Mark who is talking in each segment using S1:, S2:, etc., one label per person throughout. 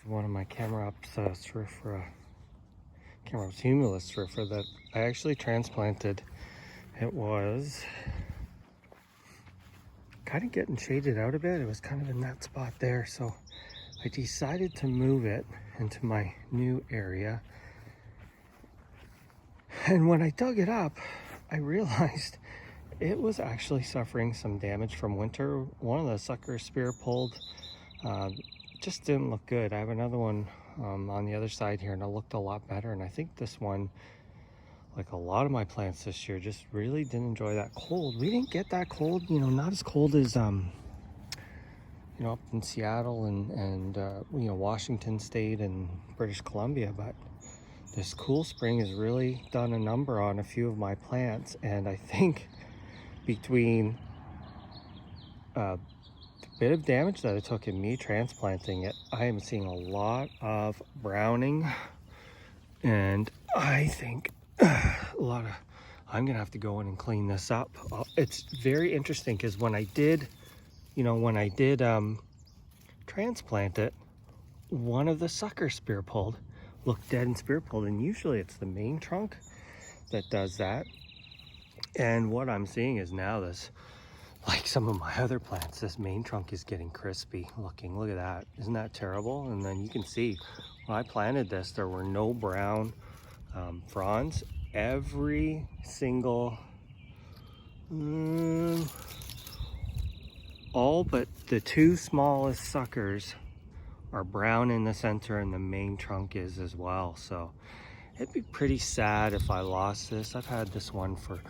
S1: One of my Chamaerops Chamaerops humilis surfer that I actually transplanted. It was kind of getting shaded out a bit. It was kind of in that spot there, so I decided to move it into my new area. And when I dug it up, I realized it was actually suffering some damage from winter. One of the suckers spear pulled. Just didn't look good. I have another one on the other side here, and it looked a lot better. And I think this one, like a lot of my plants this year, just really didn't enjoy that cold. We didn't get that cold, not as cold as up in Seattle and Washington State and British Columbia, but this cool spring has really done a number on a few of my plants. And I think between the bit of damage that it took in me transplanting it, I am seeing a lot of browning, and I think I'm gonna have to go in and clean this up. It's very interesting because when I did transplant it, one of the suckers spear pulled, looked dead and spear pulled, and usually it's the main trunk that does that. And what I'm seeing is now this, like some of my other plants, this main trunk is getting crispy looking. Look at that. Isn't that terrible? And then you can see when I planted this, there were no brown fronds. Every single, all but the two smallest suckers are brown in the center, and the main trunk is as well. So it'd be pretty sad if I lost this. I've had this one for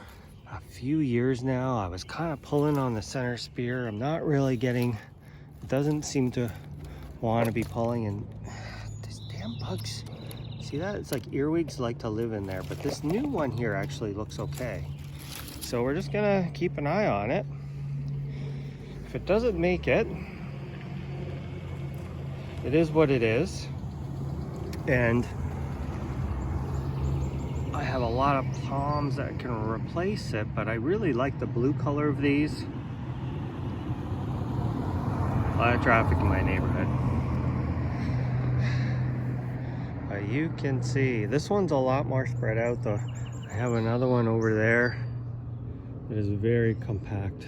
S1: a few years now. I was kind of pulling on the center spear. I'm not really getting, it doesn't seem to want to be pulling, and these damn bugs, see that? It's like earwigs like to live in there, but this new one here actually looks okay. So we're just gonna keep an eye on it. If it doesn't make it, it is what it is. And I have a lot of palms that can replace it, but I really like the blue color of these. A lot of traffic in my neighborhood. But you can see, this one's a lot more spread out though. I have another one over there that is very compact.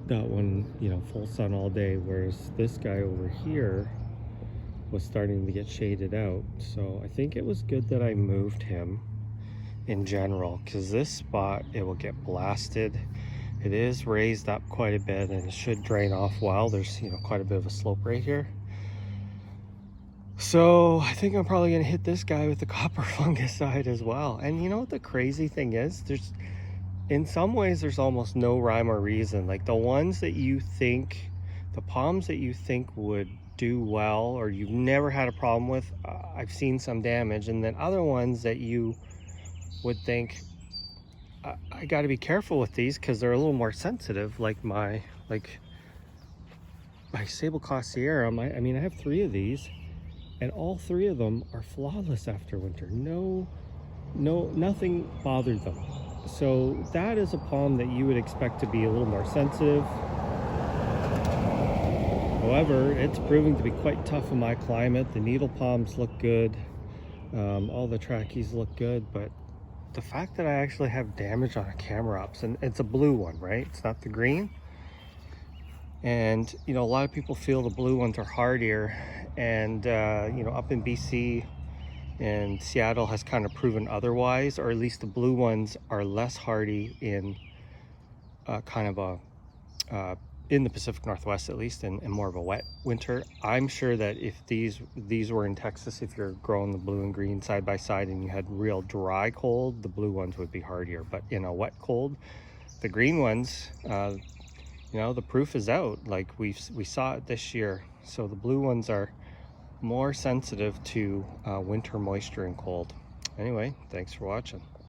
S1: Got one, full sun all day, whereas this guy over here was starting to get shaded out. So I think it was good that I moved him in general, because this spot, it will get blasted. It is raised up quite a bit, and it should drain off well. There's quite a bit of a slope right here. So I think I'm probably gonna hit this guy with the copper fungicide as well. And you know what the crazy thing is? In some ways there's almost no rhyme or reason. Like the palms that you think would do well, or you've never had a problem with, I've seen some damage. And then other ones that you would think, I got to be careful with these because they're a little more sensitive, like my sable Sierra. I mean I have 3 of these, and all 3 of them are flawless after winter. Nothing bothered them. So that is a palm that you would expect to be a little more sensitive. However, it's proving to be quite tough in my climate. The needle palms look good. All the trachys look good, but the fact that I actually have damage on a Chamaerops, and it's a blue one, right? It's not the green. And, a lot of people feel the blue ones are hardier, and, up in BC and Seattle has kind of proven otherwise, or at least the blue ones are less hardy in in the Pacific Northwest, at least, and more of a wet winter. I'm sure that if these were in Texas, if you're growing the blue and green side by side and you had real dry cold, the blue ones would be hardier. But in a wet cold, the green ones, the proof is out. Like we saw it this year. So the blue ones are more sensitive to winter moisture and cold. Anyway, thanks for watching.